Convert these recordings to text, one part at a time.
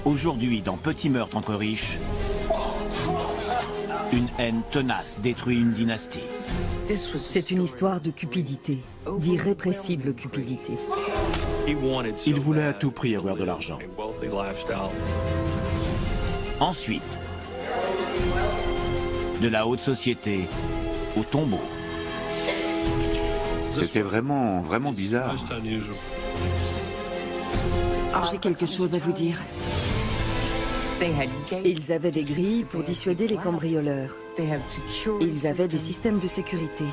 Aujourd'hui, dans Petit meurtre entre riches, une haine tenace détruit une dynastie. C'est une histoire de cupidité, d'irrépressible cupidité. Il voulait à tout prix avoir de l'argent. Ensuite, de la haute société au tombeau. C'était vraiment bizarre. J'ai quelque chose à vous dire. Ils avaient des grilles pour dissuader les cambrioleurs. Ils avaient des systèmes de sécurité.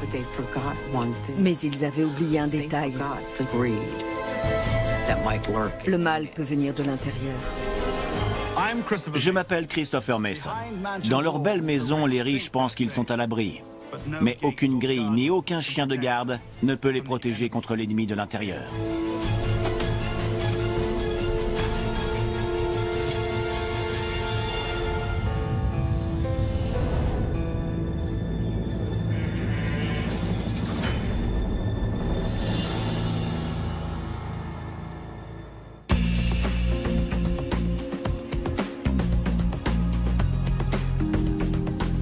Mais ils avaient oublié un détail. Le mal peut venir de l'intérieur. Je m'appelle Christopher Mason. Dans leur belle maison, les riches pensent qu'ils sont à l'abri. Mais aucune grille ni aucun chien de garde ne peut les protéger contre l'ennemi de l'intérieur.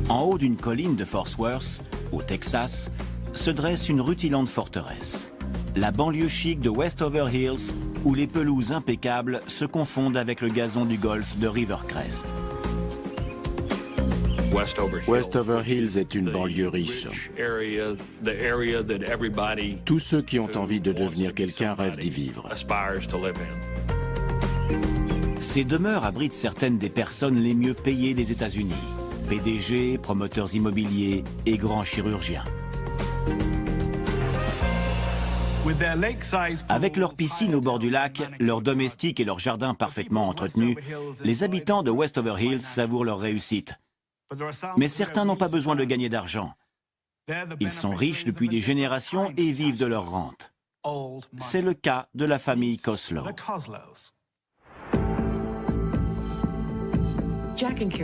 En haut d'une colline de Fort Worth, au Texas, se dresse une rutilante forteresse. La banlieue chic de Westover Hills, où les pelouses impeccables se confondent avec le gazon du golfe de Rivercrest. Westover Hills est une banlieue riche. Tous ceux qui ont envie de devenir quelqu'un rêvent d'y vivre. Ces demeures abritent certaines des personnes les mieux payées des États-Unis. PDG, promoteurs immobiliers et grands chirurgiens. Avec leurs piscines au bord du lac, leurs domestiques et leurs jardins parfaitement entretenus, les habitants de Westover Hills savourent leur réussite. Mais certains n'ont pas besoin de gagner d'argent. Ils sont riches depuis des générations et vivent de leur rente. C'est le cas de la famille Koslow.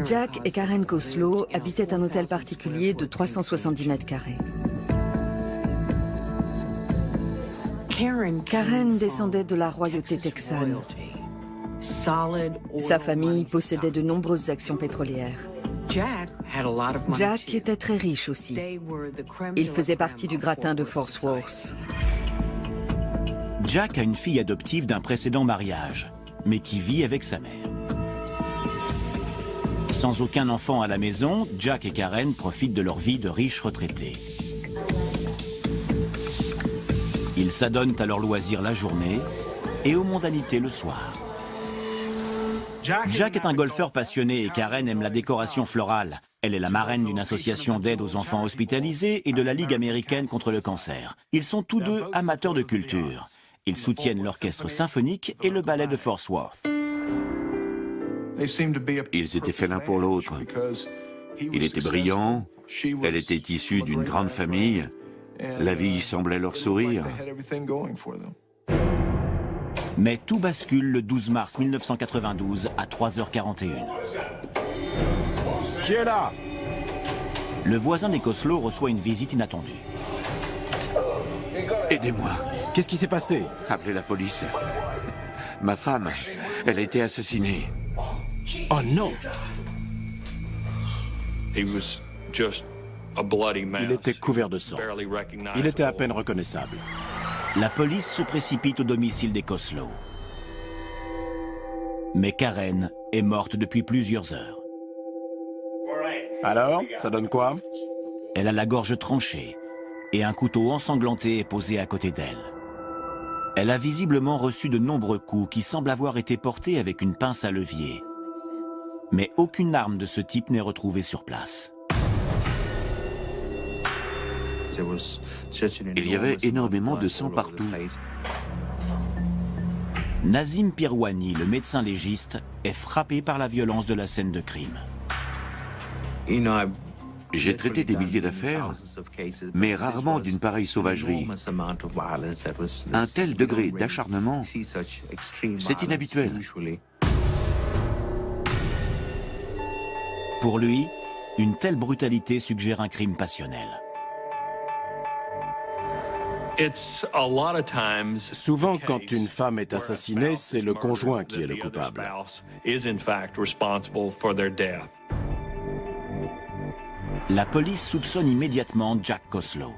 Jack et Karen Koslow habitaient un hôtel particulier de 370 mètres carrés. Karen descendait de la royauté texane. Sa famille possédait de nombreuses actions pétrolières. Jack était très riche aussi. Il faisait partie du gratin de Fort Worth. Jack a une fille adoptive d'un précédent mariage, mais qui vit avec sa mère. Sans aucun enfant à la maison, Jack et Karen profitent de leur vie de riches retraités. Ils s'adonnent à leurs loisirs la journée et aux mondanités le soir. Jack est un golfeur passionné et Karen aime la décoration florale. Elle est la marraine d'une association d'aide aux enfants hospitalisés et de la Ligue américaine contre le cancer. Ils sont tous deux amateurs de culture. Ils soutiennent l'orchestre symphonique et le ballet de Fort Worth. Ils étaient faits l'un pour l'autre. Il était brillant, elle était issue d'une grande famille. La vie semblait leur sourire. Mais tout bascule le 12 mars 1992 à 3h41. Qui est là? Le voisin des Koslow reçoit une visite inattendue. Aidez-moi, Qu'est-ce qui s'est passé? appelez la police. Ma femme, elle a été assassinée. Oh non! Il était couvert de sang. Il était à peine reconnaissable. La police se précipite au domicile des Koslow. Mais Karen est morte depuis plusieurs heures. Alors, ça donne quoi? Elle a la gorge tranchée et un couteau ensanglanté est posé à côté d'elle. Elle a visiblement reçu de nombreux coups qui semblent avoir été portés avec une pince à levier. Mais aucune arme de ce type n'est retrouvée sur place. Il y avait énormément de sang partout. Nazim Pirwani, le médecin légiste, est frappé par la violence de la scène de crime. J'ai traité des milliers d'affaires, mais rarement d'une pareille sauvagerie. Un tel degré d'acharnement, c'est inhabituel. Pour lui, une telle brutalité suggère un crime passionnel. Souvent, quand une femme est assassinée, c'est le conjoint qui est le coupable. La police soupçonne immédiatement Jack Koslow.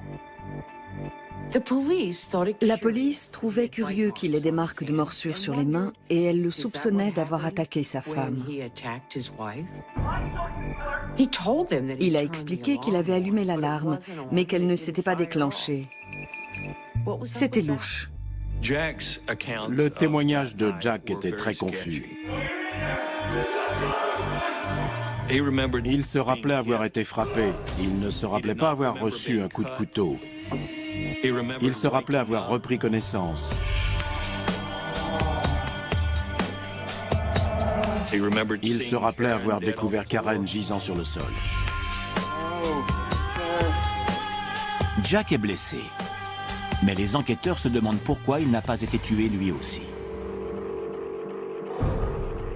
La police trouvait curieux qu'il ait des marques de morsures sur les mains et elle le soupçonnait d'avoir attaqué sa femme. Il a expliqué qu'il avait allumé l'alarme, mais qu'elle ne s'était pas déclenchée. C'était louche. Le témoignage de Jack était très confus. Il se rappelait avoir été frappé. Il ne se rappelait pas avoir reçu un coup de couteau. Il se rappelait avoir repris connaissance. Il se rappelait avoir découvert Karen gisant sur le sol. Jack est blessé. Mais les enquêteurs se demandent pourquoi il n'a pas été tué lui aussi.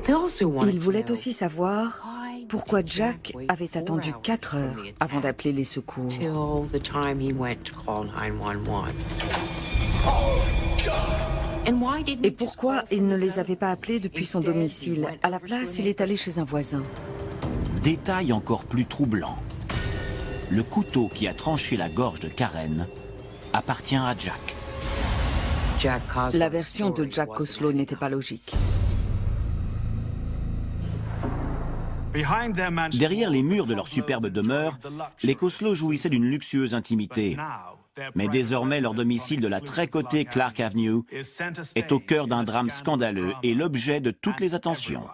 Ils voulaient aussi savoir pourquoi Jack avait attendu 4 heures avant d'appeler les secours. Et pourquoi il ne les avait pas appelés depuis son domicile? À la place, il est allé chez un voisin. Détail encore plus troublant. Le couteau qui a tranché la gorge de Karen appartient à Jack. La version de Jack Koslow n'était pas logique. Derrière les murs de leur superbe demeure, les Koslow jouissaient d'une luxueuse intimité. Mais désormais, leur domicile de la très cotée Clark Avenue est au cœur d'un drame scandaleux et l'objet de toutes les attentions.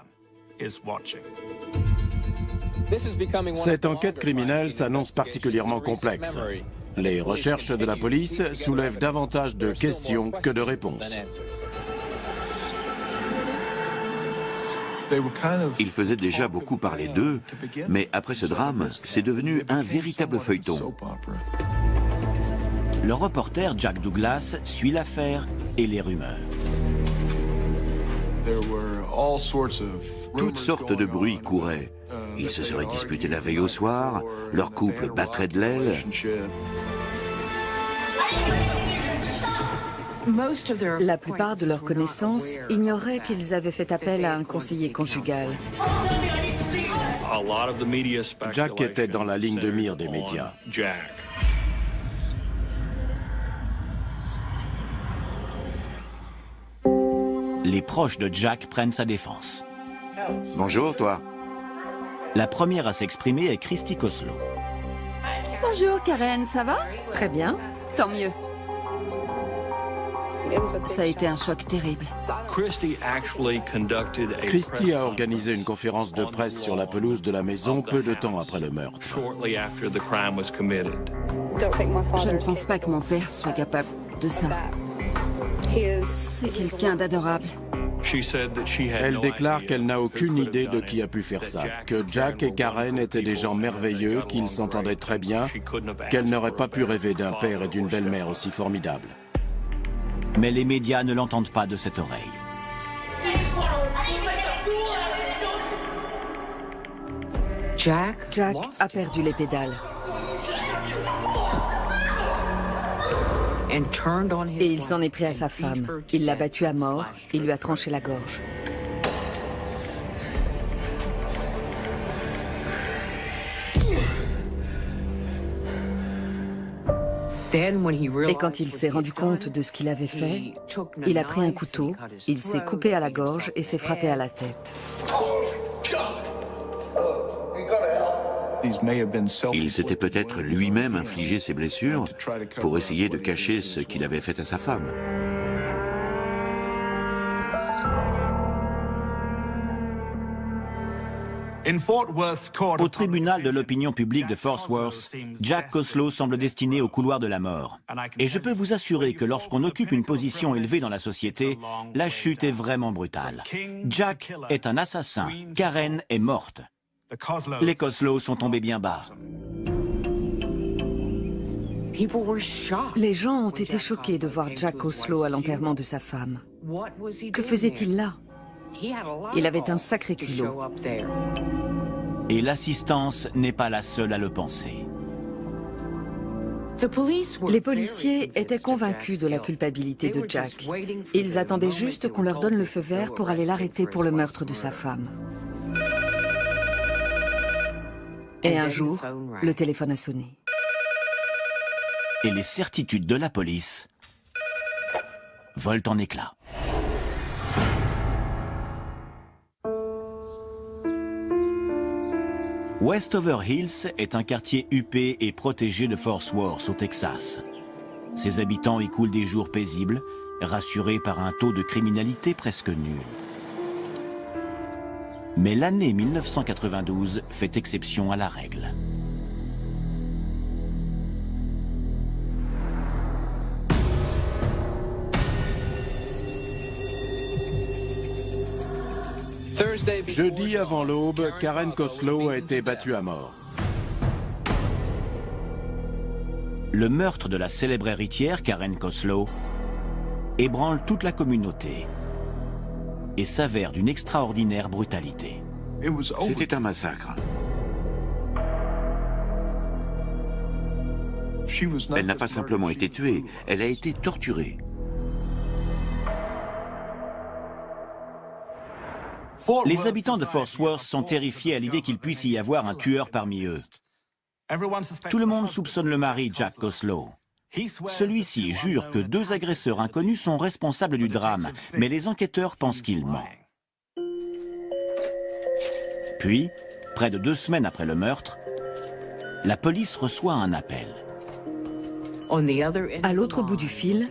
Cette enquête criminelle s'annonce particulièrement complexe. Les recherches de la police soulèvent davantage de questions que de réponses. Ils faisaient déjà beaucoup parler d'eux, mais après ce drame, c'est devenu un véritable feuilleton. Le reporter Jack Douglas suit l'affaire et les rumeurs. Toutes sortes de bruits couraient. Ils se seraient disputés la veille au soir, leur couple battrait de l'aile. La plupart de leurs connaissances ignoraient qu'ils avaient fait appel à un conseiller conjugal. Jack était dans la ligne de mire des médias. Les proches de Jack prennent sa défense. Bonjour, toi. La première à s'exprimer est Christy Koslow. Bonjour Karen, ça va? Très bien, tant mieux. Ça a été un choc terrible. Christy a organisé une conférence de presse sur la pelouse de la maison peu de temps après le meurtre. Je ne pense pas que mon père soit capable de ça. C'est quelqu'un d'adorable. Elle déclare qu'elle n'a aucune idée de qui a pu faire ça, que Jack et Karen étaient des gens merveilleux, qu'ils s'entendaient très bien, qu'elle n'aurait pas pu rêver d'un père et d'une belle-mère aussi formidables. Mais les médias ne l'entendent pas de cette oreille. Jack a perdu les pédales. Et il s'en est pris à sa femme. Il l'a battue à mort, il lui a tranché la gorge. Et quand il s'est rendu compte de ce qu'il avait fait, il a pris un couteau, il s'est coupé à la gorge et s'est frappé à la tête. Il s'était peut-être lui-même infligé ses blessures pour essayer de cacher ce qu'il avait fait à sa femme. Au tribunal de l'opinion publique de Fort Worth, Jack Koslow semble destiné au couloir de la mort. Et je peux vous assurer que lorsqu'on occupe une position élevée dans la société, la chute est vraiment brutale. Jack est un assassin, Karen est morte. Les Koslow sont tombés bien bas. Les gens ont été choqués de voir Jack Koslow à l'enterrement de sa femme. Que faisait-il là? Il avait un sacré culot. Et l'assistance n'est pas la seule à le penser. Les policiers étaient convaincus de la culpabilité de Jack. Ils attendaient juste qu'on leur donne le feu vert pour aller l'arrêter pour le meurtre de sa femme. Et un jour, le téléphone a sonné. Et les certitudes de la police volent en éclats. Westover Hills est un quartier huppé et protégé de Fort Worth, au Texas. Ses habitants y coulent des jours paisibles, rassurés par un taux de criminalité presque nul. Mais l'année 1992 fait exception à la règle. Jeudi avant l'aube, Karen Coslow a été battue à mort. Le meurtre de la célèbre héritière Karen Coslow ébranle toute la communauté et s'avère d'une extraordinaire brutalité. C'était un massacre. Elle n'a pas simplement été tuée, elle a été torturée. Les habitants de Fort Worth sont terrifiés à l'idée qu'il puisse y avoir un tueur parmi eux. Tout le monde soupçonne le mari, Jack Coslow. Celui-ci jure que 2 agresseurs inconnus sont responsables du drame, mais les enquêteurs pensent qu'il ment. Puis, près de 2 semaines après le meurtre, la police reçoit un appel. À l'autre bout du fil,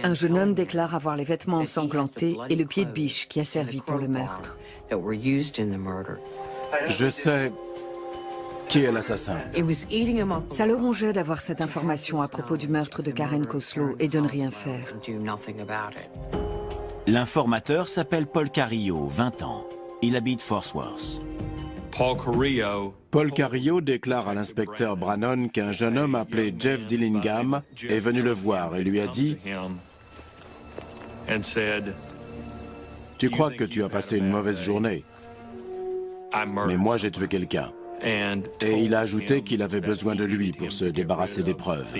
un jeune homme déclare avoir les vêtements ensanglantés et le pied de biche qui a servi pour le meurtre. Je sais qui est l'assassin. Ça le rongeait d'avoir cette information à propos du meurtre de Karen Coslow et de ne rien faire. L'informateur s'appelle Paul Carrillo, 20 ans. Il habite Fort Worth. Paul Carrillo déclare à l'inspecteur Brannon qu'un jeune homme appelé Jeff Dillingham est venu le voir et lui a dit « Tu crois que tu as passé une mauvaise journée, mais moi j'ai tué quelqu'un. » Et il a ajouté qu'il avait besoin de lui pour se débarrasser des preuves.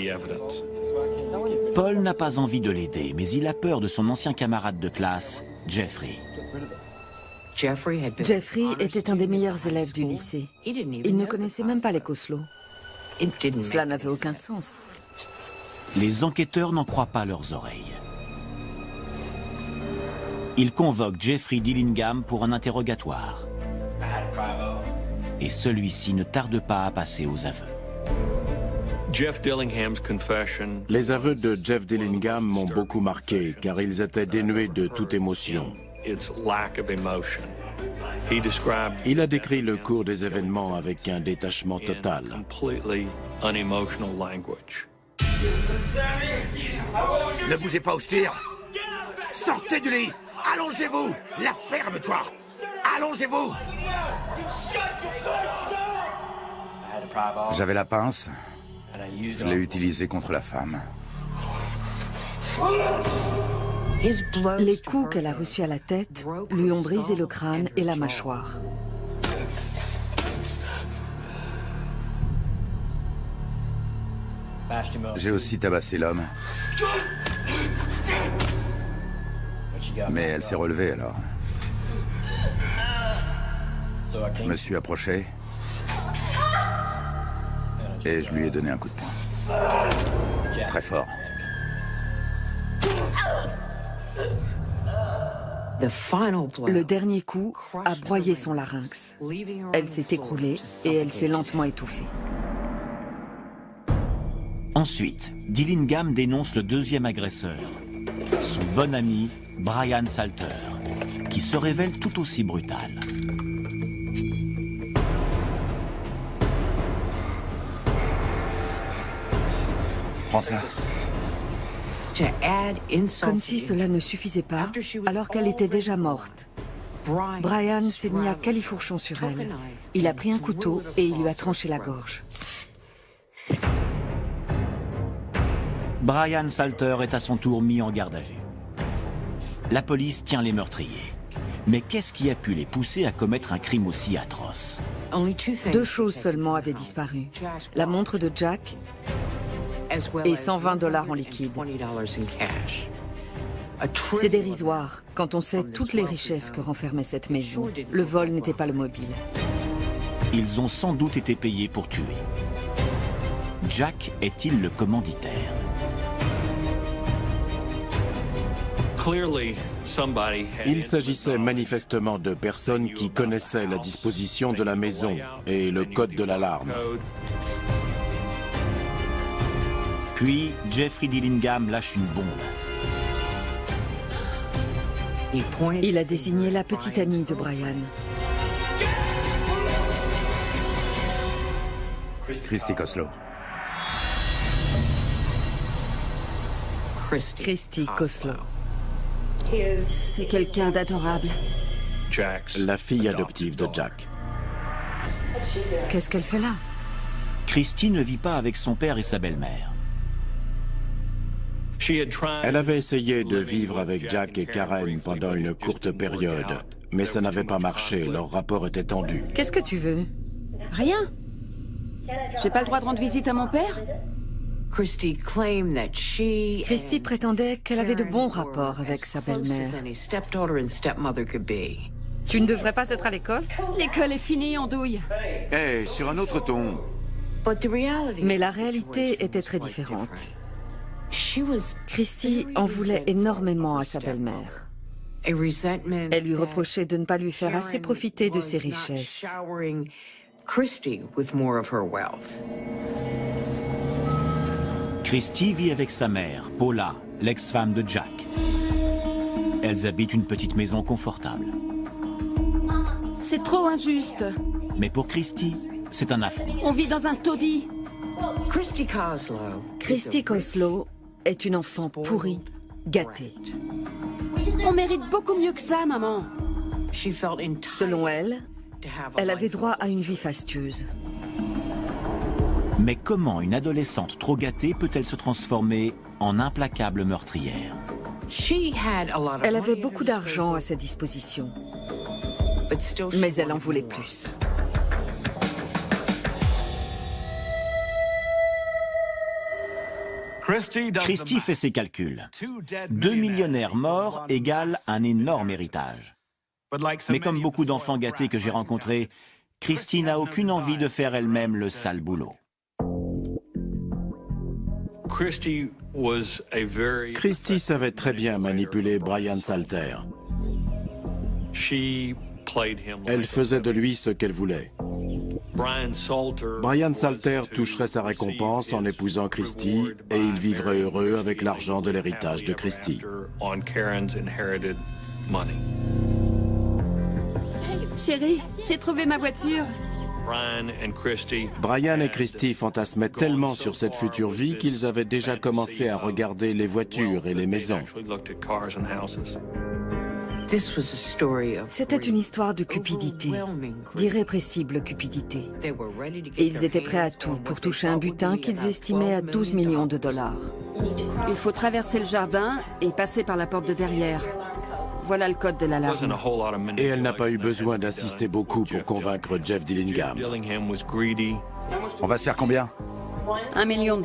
Paul n'a pas envie de l'aider, mais il a peur de son ancien camarade de classe, Jeffrey. Jeffrey était un des meilleurs élèves du lycée. Il ne connaissait même pas les Coslow. Cela n'avait aucun sens. Les enquêteurs n'en croient pas leurs oreilles. Ils convoquent Jeffrey Dillingham pour un interrogatoire. Et celui-ci ne tarde pas à passer aux aveux. Les aveux de Jeff Dillingham m'ont beaucoup marqué, car ils étaient dénués de toute émotion. Il a décrit le cours des événements avec un détachement total. Ne bougez pas, Austin. Sortez du lit. Allongez-vous. La ferme-toi. Allongez-vous. J'avais la pince. Je l'ai utilisée contre la femme. Les coups qu'elle a reçus à la tête lui ont brisé le crâne et la mâchoire. J'ai aussi tabassé l'homme. Mais elle s'est relevée alors. Je me suis approché et je lui ai donné un coup de poing. Très fort. Le dernier coup a broyé son larynx. Elle s'est écroulée et elle s'est lentement étouffée. Ensuite, Dillingham dénonce le 2e agresseur, son bon ami Brian Salter, qui se révèle tout aussi brutal. Prends ça. Comme si cela ne suffisait pas, alors qu'elle était déjà morte. Brian s'est mis à califourchon sur elle. Il a pris un couteau et il lui a tranché la gorge. Brian Salter est à son tour mis en garde à vue. La police tient les meurtriers. Mais qu'est-ce qui a pu les pousser à commettre un crime aussi atroce? 2 choses seulement avaient disparu. La montre de Jack et 120 $ en liquide. C'est dérisoire quand on sait toutes les richesses que renfermait cette maison. Le vol n'était pas le mobile. Ils ont sans doute été payés pour tuer. Jack est-il le commanditaire? Il s'agissait manifestement de personnes qui connaissaient la disposition de la maison et le code de l'alarme. Puis, Jeffrey Dillingham lâche une bombe. Il a désigné la petite amie de Brian. Christy Koslow. Christy Koslow. C'est quelqu'un d'adorable. La fille adoptive de Jack. Qu'est-ce qu'elle fait là? Christy ne vit pas avec son père et sa belle-mère. Elle avait essayé de vivre avec Jack et Karen pendant une courte période, mais ça n'avait pas marché, leur rapport était tendu. Qu'est-ce que tu veux? Rien. J'ai pas le droit de rendre visite à mon père? Christy prétendait qu'elle avait de bons rapports avec sa belle-mère. Tu ne devrais pas être à l'école? L'école est finie, andouille. Eh, sur un autre ton. Mais la réalité était très différente. Christy en voulait énormément à sa belle-mère. Elle lui reprochait de ne pas lui faire assez profiter de ses richesses. Christy vit avec sa mère, Paula, l'ex-femme de Jack. Elles habitent une petite maison confortable. C'est trop injuste. Mais pour Christy, c'est un affront. On vit dans un taudis. Christy Koslow est une enfant pourrie, gâtée. On mérite beaucoup mieux que ça, maman. Selon elle, elle avait droit à une vie fastueuse. Mais comment une adolescente trop gâtée peut-elle se transformer en implacable meurtrière? Elle avait beaucoup d'argent à sa disposition, mais elle en voulait plus. Christy fait ses calculs. 2 millionnaires morts égale un énorme héritage. Mais comme beaucoup d'enfants gâtés que j'ai rencontrés, Christy n'a aucune envie de faire elle-même le sale boulot. Christy savait très bien manipuler Brian Salter. Elle faisait de lui ce qu'elle voulait. Brian Salter toucherait sa récompense en épousant Christy et il vivrait heureux avec l'argent de l'héritage de Christy. Chérie, j'ai trouvé ma voiture. Brian et Christy fantasmaient tellement sur cette future vie qu'ils avaient déjà commencé à regarder les voitures et les maisons. C'était une histoire de cupidité, d'irrépressible cupidité. Et ils étaient prêts à tout pour toucher un butin qu'ils estimaient à 12 millions de $. Il faut traverser le jardin et passer par la porte de derrière. Voilà le code de l'alarme. Et elle n'a pas eu besoin d'insister beaucoup pour convaincre Jeff Dillingham. On va se faire combien? $1 million.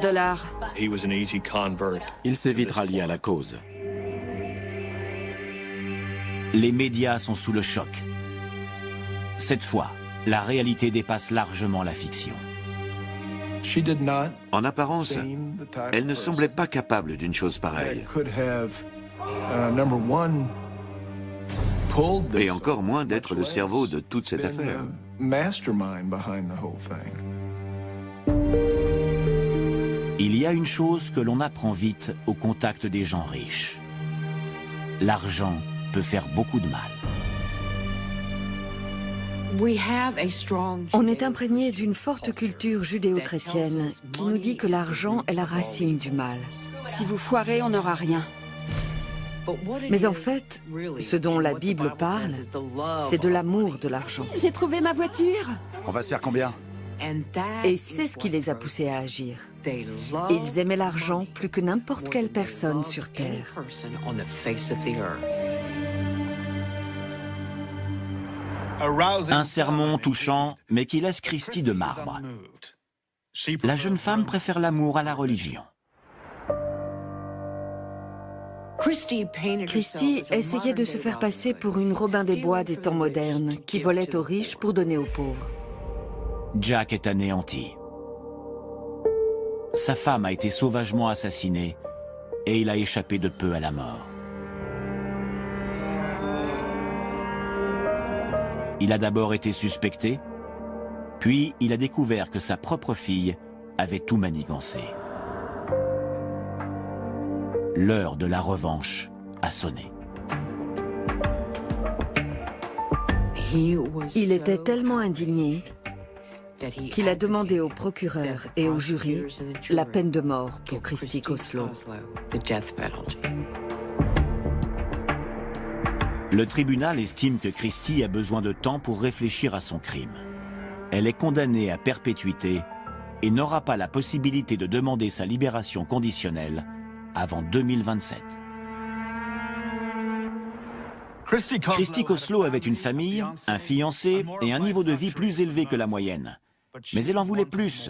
Il s'est vite rallié à la cause. Les médias sont sous le choc. Cette fois, la réalité dépasse largement la fiction. En apparence, elle ne semblait pas capable d'une chose pareille. Et encore moins d'être le cerveau de toute cette affaire. Il y a une chose que l'on apprend vite au contact des gens riches. L'argent peut faire beaucoup de mal. On est imprégné d'une forte culture judéo-chrétienne qui nous dit que l'argent est la racine du mal. Si vous foirez, on n'aura rien. Mais en fait, ce dont la Bible parle, c'est de l'amour de l'argent. J'ai trouvé ma voiture. On va se faire combien? Et c'est ce qui les a poussés à agir. Ils aimaient l'argent plus que n'importe quelle personne sur Terre. Un sermon touchant, mais qui laisse Christy de marbre. La jeune femme préfère l'amour à la religion. Christie essayait de se faire passer pour une Robin des Bois des temps modernes, qui volait aux riches pour donner aux pauvres. Jack est anéanti. Sa femme a été sauvagement assassinée et il a échappé de peu à la mort. Il a d'abord été suspecté, puis il a découvert que sa propre fille avait tout manigancé. L'heure de la revanche a sonné. Il était tellement indigné qu'il a demandé au procureur et au jury la peine de mort pour Christy Koslow. Le tribunal estime que Christy a besoin de temps pour réfléchir à son crime. Elle est condamnée à perpétuité et n'aura pas la possibilité de demander sa libération conditionnelle avant 2027. Christy Koslow avait une famille, un fiancé et un niveau de vie plus élevé que la moyenne. Mais elle en voulait plus.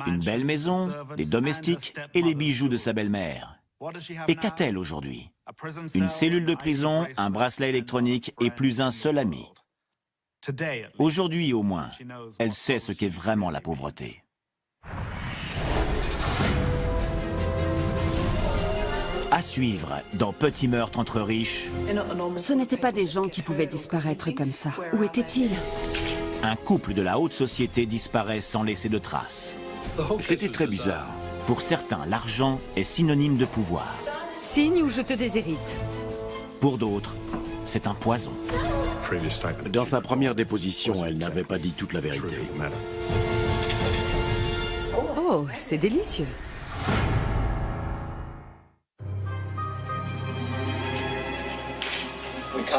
Une belle maison, des domestiques et les bijoux de sa belle-mère. Et qu'a-t-elle aujourd'hui? Une cellule de prison, un bracelet électronique et plus un seul ami. Aujourd'hui au moins, elle sait ce qu'est vraiment la pauvreté. À suivre dans Petit meurtre entre riches. Ce n'étaient pas des gens qui pouvaient disparaître comme ça. Où étaient-ils? Un couple de la haute société disparaît sans laisser de traces. C'était très bizarre. Pour certains, l'argent est synonyme de pouvoir. Signe ou je te déshérite. Pour d'autres, c'est un poison. Dans sa première déposition, elle n'avait pas dit toute la vérité. Oh, c'est délicieux.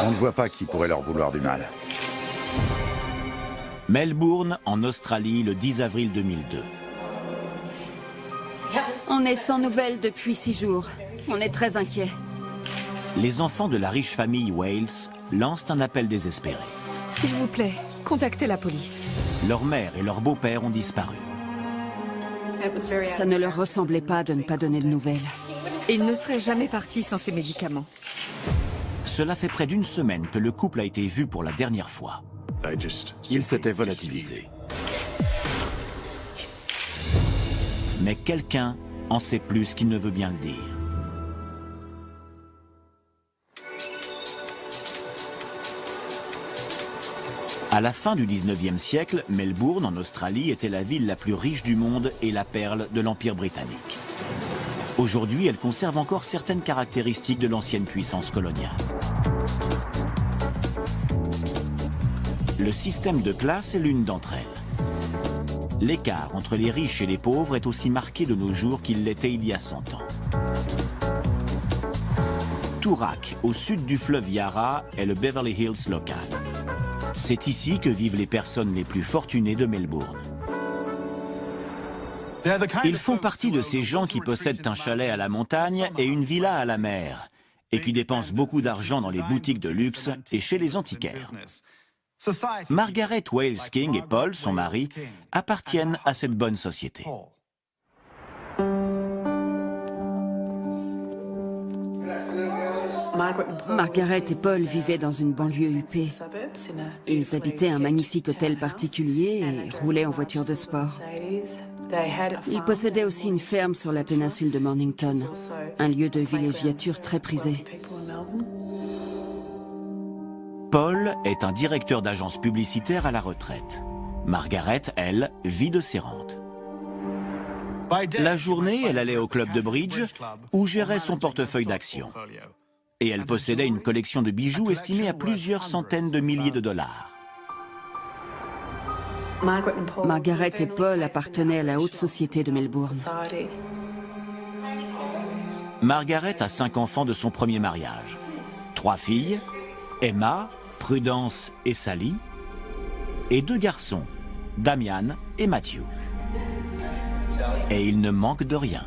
On ne voit pas qui pourrait leur vouloir du mal. Melbourne, en Australie, le 10 avril 2002. On est sans nouvelles depuis 6 jours. On est très inquiets. Les enfants de la riche famille Wales lancent un appel désespéré. S'il vous plaît, contactez la police. Leur mère et leur beau-père ont disparu. Ça ne leur ressemblait pas de ne pas donner de nouvelles. Il ne serait jamais parti sans ses médicaments. Cela fait près d'une semaine que le couple a été vu pour la dernière fois. Il s'était volatilisé. Mais quelqu'un en sait plus qu'il ne veut bien le dire. À la fin du 19e siècle, Melbourne, en Australie, était la ville la plus riche du monde et la perle de l'Empire britannique. Aujourd'hui, elle conserve encore certaines caractéristiques de l'ancienne puissance coloniale. Le système de classe est l'une d'entre elles. L'écart entre les riches et les pauvres est aussi marqué de nos jours qu'il l'était il y a 100 ans. Toorak, au sud du fleuve Yarra, est le Beverly Hills local. C'est ici que vivent les personnes les plus fortunées de Melbourne. Ils font partie de ces gens qui possèdent un chalet à la montagne et une villa à la mer, et qui dépensent beaucoup d'argent dans les boutiques de luxe et chez les antiquaires. Margaret Wales King et Paul, son mari, appartiennent à cette bonne société. Margaret et Paul vivaient dans une banlieue huppée. Ils habitaient un magnifique hôtel particulier et roulaient en voiture de sport. Ils possédaient aussi une ferme sur la péninsule de Mornington, un lieu de villégiature très prisé. Paul est un directeur d'agence publicitaire à la retraite. Margaret, elle, vit de ses rentes. La journée, elle allait au club de bridge où gérait son portefeuille d'actions. Et elle possédait une collection de bijoux estimée à plusieurs centaines de milliers de dollars. Margaret et Paul appartenaient à la haute société de Melbourne. Margaret a 5 enfants de son premier mariage. 3 filles, Emma, Prudence et Sally, et 2 garçons, Damian et Matthew. Et il ne manque de rien.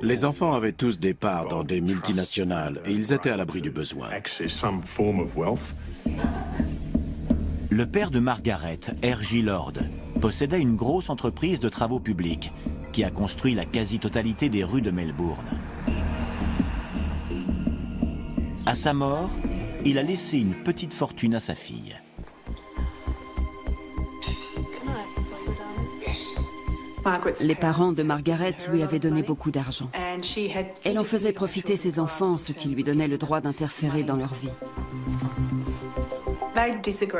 Les enfants avaient tous des parts dans des multinationales et ils étaient à l'abri du besoin. Le père de Margaret, R.J. Lord, possédait une grosse entreprise de travaux publics qui a construit la quasi-totalité des rues de Melbourne. À sa mort, il a laissé une petite fortune à sa fille. Les parents de Margaret lui avaient donné beaucoup d'argent. Elle en faisait profiter ses enfants, ce qui lui donnait le droit d'interférer dans leur vie.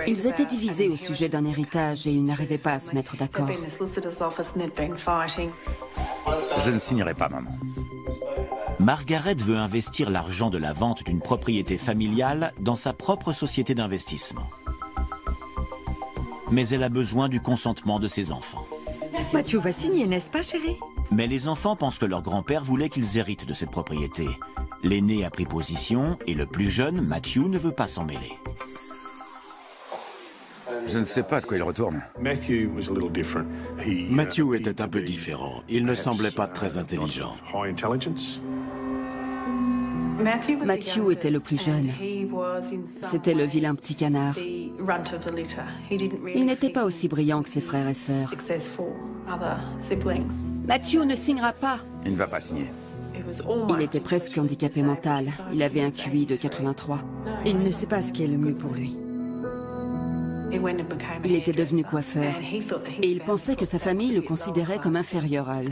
Ils étaient divisés au sujet d'un héritage et ils n'arrivaient pas à se mettre d'accord. Je ne signerai pas, maman. Margaret veut investir l'argent de la vente d'une propriété familiale dans sa propre société d'investissement. Mais elle a besoin du consentement de ses enfants. Matthew va signer, n'est-ce pas, chérie? Mais les enfants pensent que leur grand-père voulait qu'ils héritent de cette propriété. L'aîné a pris position et le plus jeune, Matthew, ne veut pas s'en mêler. Je ne sais pas de quoi il retourne. Matthew était un peu différent. Il ne semblait pas très intelligent. Matthew était le plus jeune. C'était le vilain petit canard. Il n'était pas aussi brillant que ses frères et sœurs. Matthew ne signera pas. Il ne va pas signer. Il était presque handicapé mental. Il avait un QI de 83. Il ne sait pas ce qui est le mieux pour lui. Il était devenu coiffeur et il pensait que sa famille le considérait comme inférieur à eux.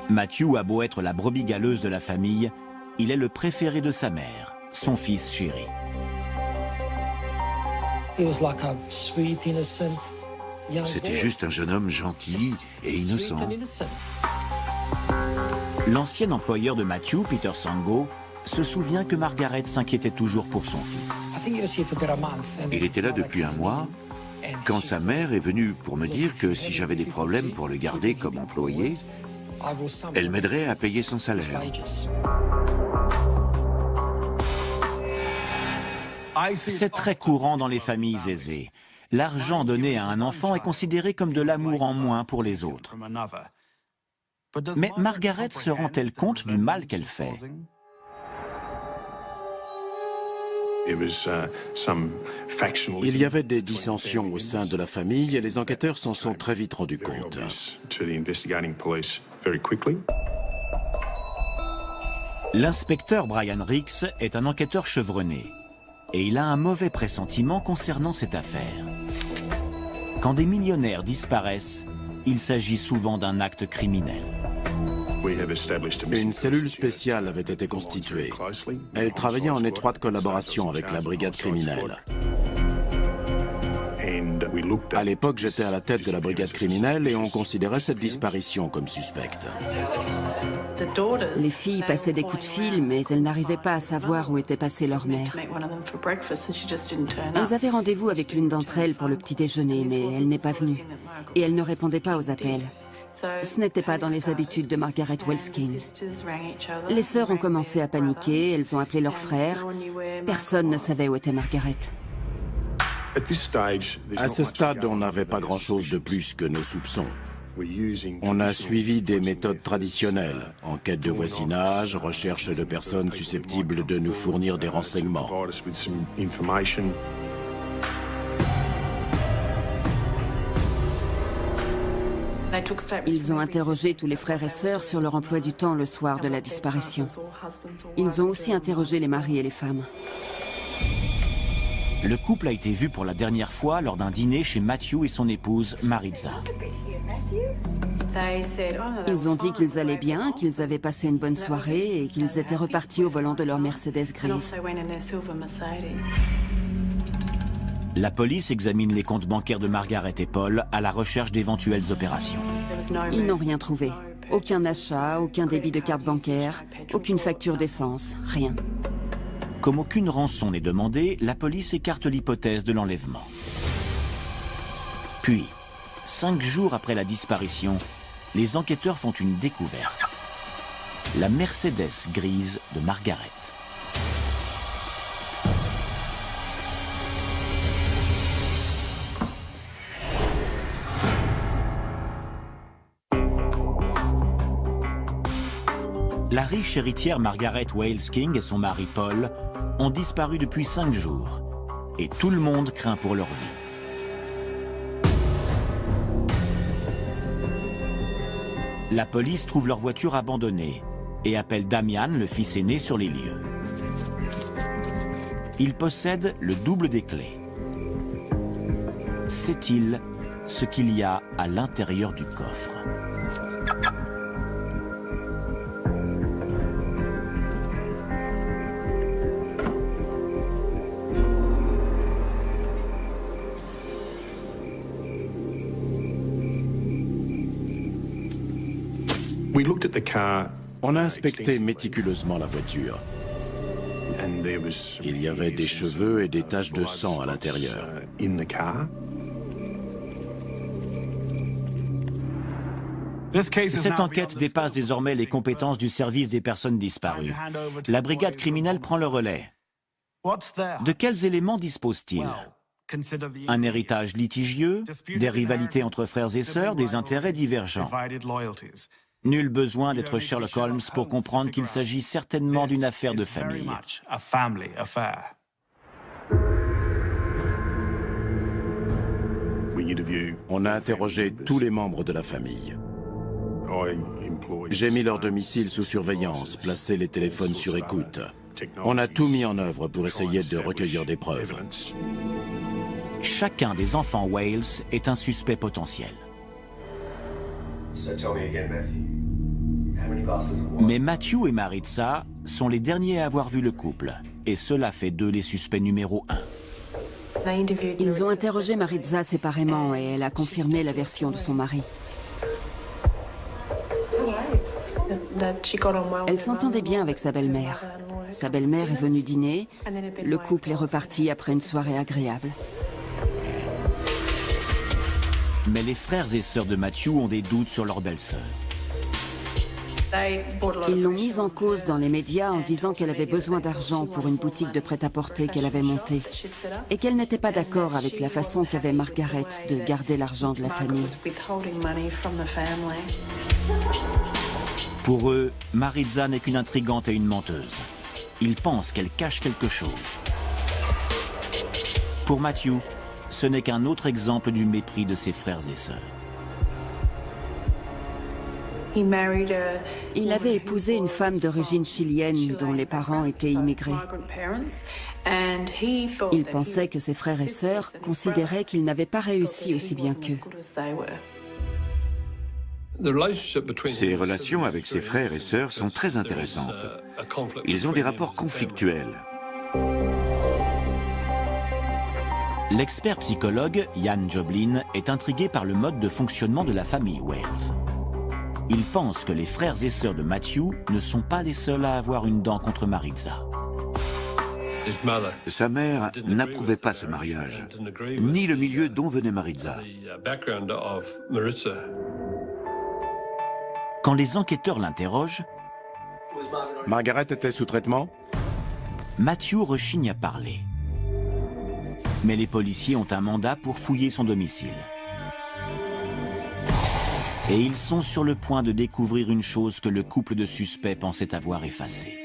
Matthew a beau être la brebis galeuse de la famille, il est le préféré de sa mère, son fils chéri. C'était juste un jeune homme gentil et innocent. L'ancien employeur de Matthew, Peter Sango, se souvient que Margaret s'inquiétait toujours pour son fils. Il était là depuis un mois, quand sa mère est venue pour me dire que si j'avais des problèmes pour le garder comme employé, elle m'aiderait à payer son salaire. C'est très courant dans les familles aisées. L'argent donné à un enfant est considéré comme de l'amour en moins pour les autres. Mais Margaret se rend-elle compte du mal qu'elle fait ? Il y avait des dissensions au sein de la famille et les enquêteurs s'en sont très vite rendus compte. L'inspecteur Brian Rix est un enquêteur chevronné et il a un mauvais pressentiment concernant cette affaire. Quand des millionnaires disparaissent, il s'agit souvent d'un acte criminel. Une cellule spéciale avait été constituée. Elle travaillait en étroite collaboration avec la brigade criminelle. À l'époque, j'étais à la tête de la brigade criminelle et on considérait cette disparition comme suspecte. Les filles passaient des coups de fil, mais elles n'arrivaient pas à savoir où était passée leur mère. Elles avaient rendez-vous avec l'une d'entre elles pour le petit déjeuner, mais elle n'est pas venue. Et elle ne répondait pas aux appels. Ce n'était pas dans les habitudes de Margaret Wales-King. Les sœurs ont commencé à paniquer, elles ont appelé leur frère. Personne ne savait où était Margaret. À ce stade, on n'avait pas grand-chose de plus que nos soupçons. On a suivi des méthodes traditionnelles, enquête de voisinage, recherche de personnes susceptibles de nous fournir des renseignements. Ils ont interrogé tous les frères et sœurs sur leur emploi du temps le soir de la disparition. Ils ont aussi interrogé les maris et les femmes. Le couple a été vu pour la dernière fois lors d'un dîner chez Matthew et son épouse, Maritza. Ils ont dit qu'ils allaient bien, qu'ils avaient passé une bonne soirée et qu'ils étaient repartis au volant de leur Mercedes grise. La police examine les comptes bancaires de Margaret et Paul à la recherche d'éventuelles opérations. Ils n'ont rien trouvé. Aucun achat, aucun débit de carte bancaire, aucune facture d'essence, rien. Comme aucune rançon n'est demandée, la police écarte l'hypothèse de l'enlèvement. Puis, 5 jours après la disparition, les enquêteurs font une découverte. La Mercedes grise de Margaret. La riche héritière Margaret Wales-King et son mari Paul ont disparu depuis 5 jours et tout le monde craint pour leur vie. La police trouve leur voiture abandonnée et appelle Damian, le fils aîné, sur les lieux. Il possède le double des clés. Sait-il ce qu'il y a à l'intérieur du coffre? On a inspecté méticuleusement la voiture. Il y avait des cheveux et des taches de sang à l'intérieur. Cette enquête dépasse désormais les compétences du service des personnes disparues. La brigade criminelle prend le relais. De quels éléments dispose-t-il? Un héritage litigieux, des rivalités entre frères et sœurs, des intérêts divergents. Nul besoin d'être Sherlock Holmes pour comprendre qu'il s'agit certainement d'une affaire de famille. On a interrogé tous les membres de la famille. J'ai mis leur domicile sous surveillance, placé les téléphones sur écoute. On a tout mis en œuvre pour essayer de recueillir des preuves. Chacun des enfants Wales est un suspect potentiel. Mais Matthew et Maritza sont les derniers à avoir vu le couple, et cela fait d'eux les suspects numéro 1. Ils ont interrogé Maritza séparément et elle a confirmé la version de son mari. Elle s'entendait bien avec sa belle-mère. Sa belle-mère est venue dîner, le couple est reparti après une soirée agréable. Mais les frères et sœurs de Matthew ont des doutes sur leur belle-sœur. Ils l'ont mise en cause dans les médias en disant qu'elle avait besoin d'argent pour une boutique de prêt-à-porter qu'elle avait montée et qu'elle n'était pas d'accord avec la façon qu'avait Margaret de garder l'argent de la famille. Pour eux, Maritza n'est qu'une intrigante et une menteuse. Ils pensent qu'elle cache quelque chose. Pour Matthew, ce n'est qu'un autre exemple du mépris de ses frères et sœurs. Il avait épousé une femme d'origine chilienne dont les parents étaient immigrés. Il pensait que ses frères et sœurs considéraient qu'il n'avait pas réussi aussi bien qu'eux. Ses relations avec ses frères et sœurs sont très intéressantes. Ils ont des rapports conflictuels. L'expert psychologue Ian Joblin est intrigué par le mode de fonctionnement de la famille Wales. Il pense que les frères et sœurs de Matthew ne sont pas les seuls à avoir une dent contre Maritza. Sa mère n'approuvait pas ce mariage, ni le milieu dont venait Maritza. Quand les enquêteurs l'interrogent, Margaret était sous traitement? Matthew rechigne à parler. Mais les policiers ont un mandat pour fouiller son domicile. Et ils sont sur le point de découvrir une chose que le couple de suspects pensait avoir effacée.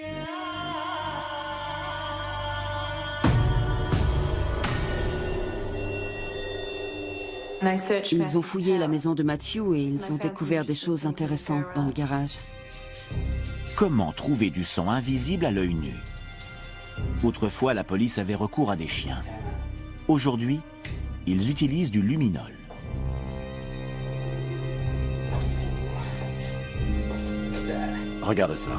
Ils ont fouillé la maison de Matthew et ils ont découvert des choses intéressantes dans le garage. Comment trouver du sang invisible à l'œil nu? Autrefois, la police avait recours à des chiens. Aujourd'hui, ils utilisent du luminol. Regarde ça.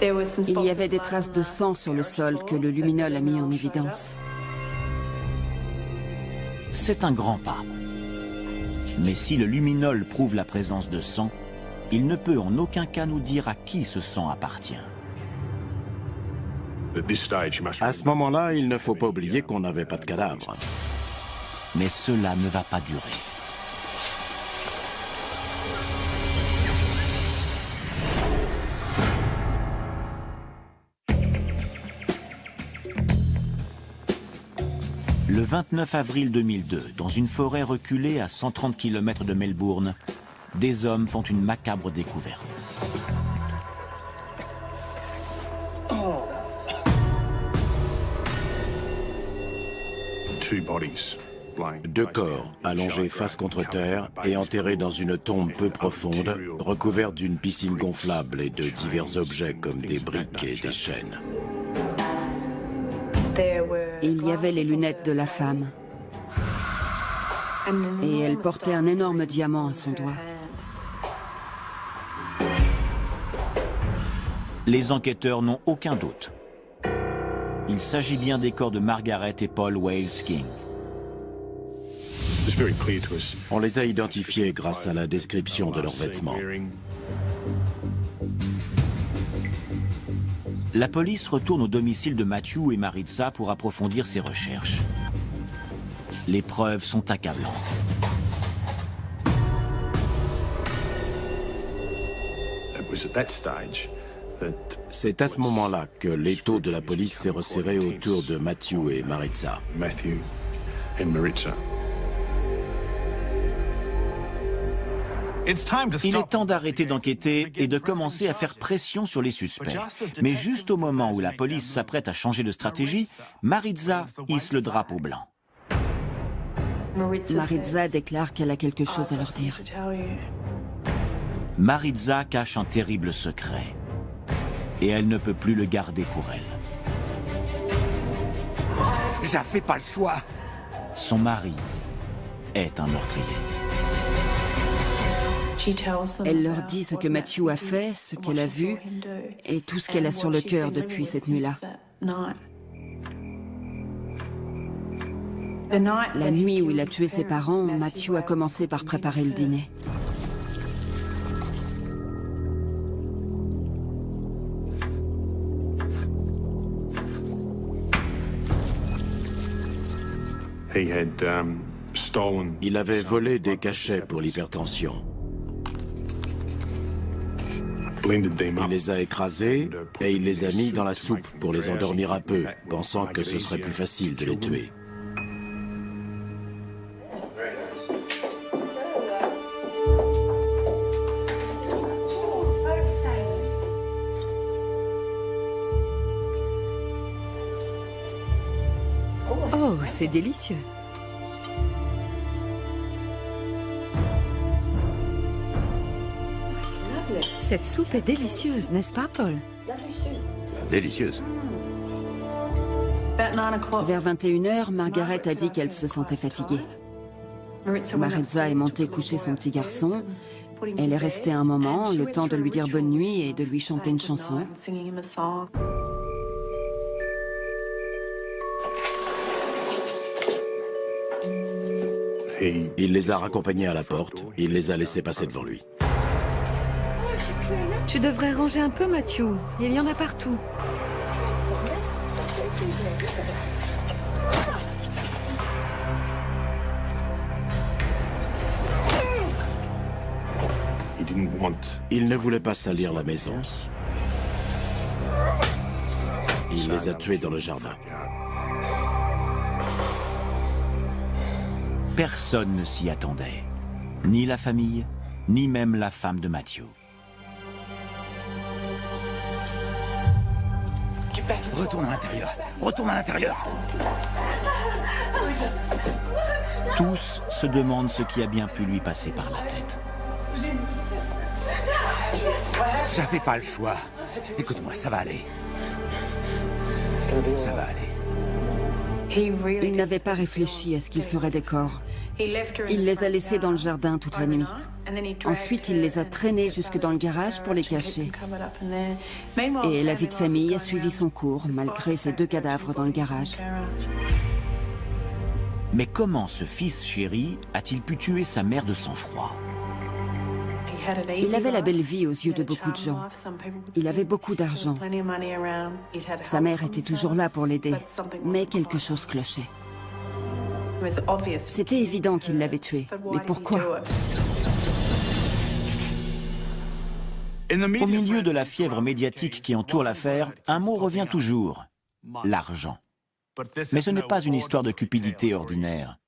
Il y avait des traces de sang sur le sol que le luminol a mis en évidence. C'est un grand pas. Mais si le luminol prouve la présence de sang, il ne peut en aucun cas nous dire à qui ce sang appartient. À ce moment-là, il ne faut pas oublier qu'on n'avait pas de cadavre. Mais cela ne va pas durer. Le 29 avril 2002, dans une forêt reculée à 130 km de Melbourne, des hommes font une macabre découverte. 2 corps allongés face contre terre et enterrés dans une tombe peu profonde, recouverte d'une piscine gonflable et de divers objets comme des briques et des chaînes. Il y avait les lunettes de la femme. Et elle portait un énorme diamant à son doigt. Les enquêteurs n'ont aucun doute. Il s'agit bien des corps de Margaret et Paul Wales King. On les a identifiés grâce à la description de leurs vêtements. La police retourne au domicile de Matthew et Maritza pour approfondir ses recherches. Les preuves sont accablantes. C'est à ce moment-là que l'étau de la police s'est resserré autour de Matthew et Maritza. Il est temps d'arrêter d'enquêter et de commencer à faire pression sur les suspects. Mais juste au moment où la police s'apprête à changer de stratégie, Maritza hisse le drapeau blanc. Maritza déclare qu'elle a quelque chose à leur dire. Maritza cache un terrible secret. Et elle ne peut plus le garder pour elle. J'avais pas le choix. Son mari est un meurtrier. Elle leur dit ce que Matthew a fait, ce qu'elle a vu, et tout ce qu'elle a sur le cœur depuis cette nuit-là. La nuit où il a tué ses parents, Matthew a commencé par préparer le dîner. Il avait volé des cachets pour l'hypertension. Il les a écrasés et il les a mis dans la soupe pour les endormir un peu, pensant que ce serait plus facile de les tuer. Oh, c'est délicieux. Cette soupe est délicieuse, n'est-ce pas, Paul? Délicieuse. Vers 21h, Margaret a dit qu'elle se sentait fatiguée. Maritza est montée coucher son petit garçon. Elle est restée un moment, le temps de lui dire bonne nuit et de lui chanter une chanson. Il les a raccompagnés à la porte, il les a laissés passer devant lui. Tu devrais ranger un peu, Matthew. Il y en a partout. Il ne voulait pas salir la maison. Il les a tués dans le jardin. Personne ne s'y attendait. Ni la famille, ni même la femme de Matthew. Retourne à l'intérieur. Retourne à l'intérieur. Tous se demandent ce qui a bien pu lui passer par la tête. J'avais pas le choix. Écoute-moi, ça va aller. Ça va aller. Il n'avait pas réfléchi à ce qu'il ferait des corps. Il les a laissés dans le jardin toute la nuit. Ensuite, il les a traînés jusque dans le garage pour les cacher. Et la vie de famille a suivi son cours, malgré ces 2 cadavres dans le garage. Mais comment ce fils chéri a-t-il pu tuer sa mère de sang-froid? Il avait la belle vie aux yeux de beaucoup de gens. Il avait beaucoup d'argent. Sa mère était toujours là pour l'aider, mais quelque chose clochait. C'était évident qu'il l'avait tué. Mais pourquoi? Au milieu de la fièvre médiatique qui entoure l'affaire, un mot revient toujours, l'argent. Mais ce n'est pas une histoire de cupidité ordinaire.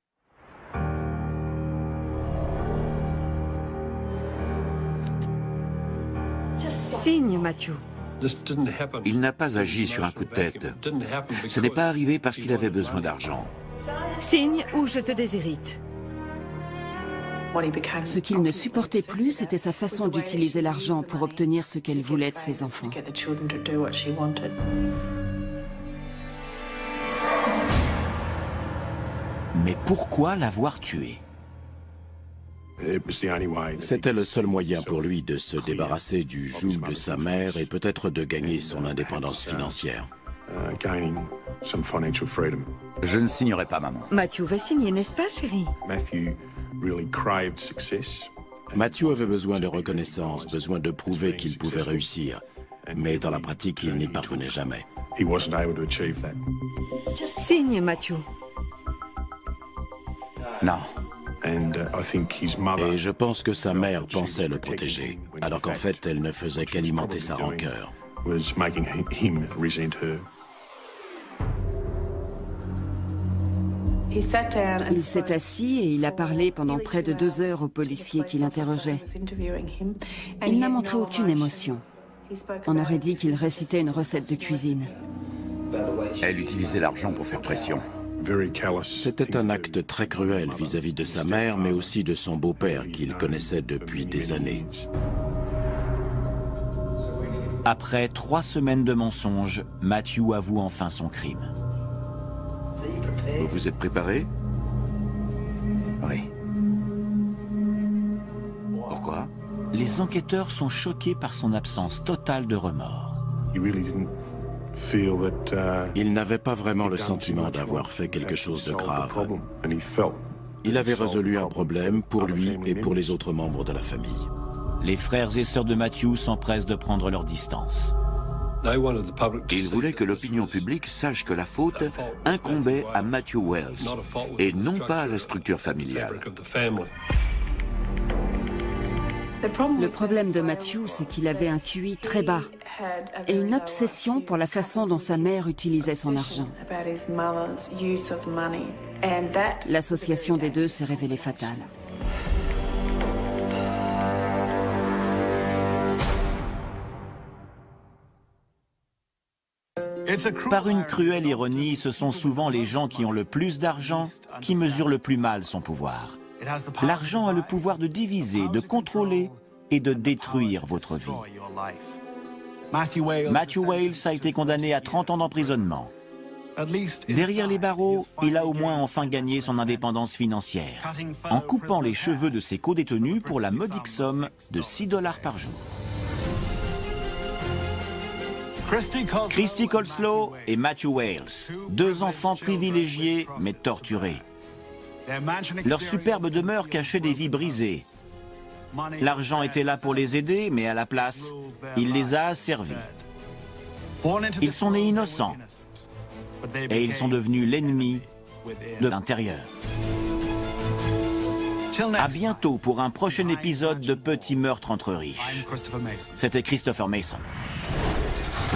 Signe, Matthew. Il n'a pas agi sur un coup de tête. Ce n'est pas arrivé parce qu'il avait besoin d'argent. Signe ou je te déshérite. Ce qu'il ne supportait plus, c'était sa façon d'utiliser l'argent pour obtenir ce qu'elle voulait de ses enfants. Mais pourquoi l'avoir tué? C'était le seul moyen pour lui de se débarrasser du joug de sa mère et peut-être de gagner son indépendance financière. Je ne signerai pas, maman. Matthew va signer, n'est-ce pas, chérie? Matthew avait besoin de reconnaissance, besoin de prouver qu'il pouvait réussir. Mais dans la pratique, il n'y parvenait jamais. Signe, Matthew. Non. Et je pense que sa mère pensait le protéger, alors qu'en fait, elle ne faisait qu'alimenter sa rancœur. Il s'est assis et il a parlé pendant près de 2 heures au policier qui l'interrogeait. Il n'a montré aucune émotion. On aurait dit qu'il récitait une recette de cuisine. Elle utilisait l'argent pour faire pression. C'était un acte très cruel vis-à-vis de sa mère, mais aussi de son beau-père qu'il connaissait depuis des années. Après 3 semaines de mensonges, Matthew avoue enfin son crime. Vous vous êtes préparé? Oui. Pourquoi? Les enquêteurs sont choqués par son absence totale de remords. Il n'avait pas vraiment le sentiment d'avoir fait quelque chose de grave. Il avait résolu un problème pour lui et pour les autres membres de la famille. Les frères et sœurs de Matthew s'empressent de prendre leur distance. Il voulait que l'opinion publique sache que la faute incombait à Matthew Wells et non pas à la structure familiale. Le problème de Matthew, c'est qu'il avait un QI très bas et une obsession pour la façon dont sa mère utilisait son argent. L'association des deux s'est révélée fatale. Par une cruelle ironie, ce sont souvent les gens qui ont le plus d'argent qui mesurent le plus mal son pouvoir. L'argent a le pouvoir de diviser, de contrôler et de détruire votre vie. Matthew Wales a été condamné à 30 ans d'emprisonnement. Derrière les barreaux, il a au moins enfin gagné son indépendance financière, en coupant les cheveux de ses co-détenus pour la modique somme de $6 par jour. Christy Colslow et Matthew Wales, 2 enfants privilégiés mais torturés. Leur superbe demeure cachait des vies brisées. L'argent était là pour les aider, mais à la place, il les a asservis. Ils sont nés innocents et ils sont devenus l'ennemi de l'intérieur. À bientôt pour un prochain épisode de Petits meurtres entre riches. C'était Christopher Mason.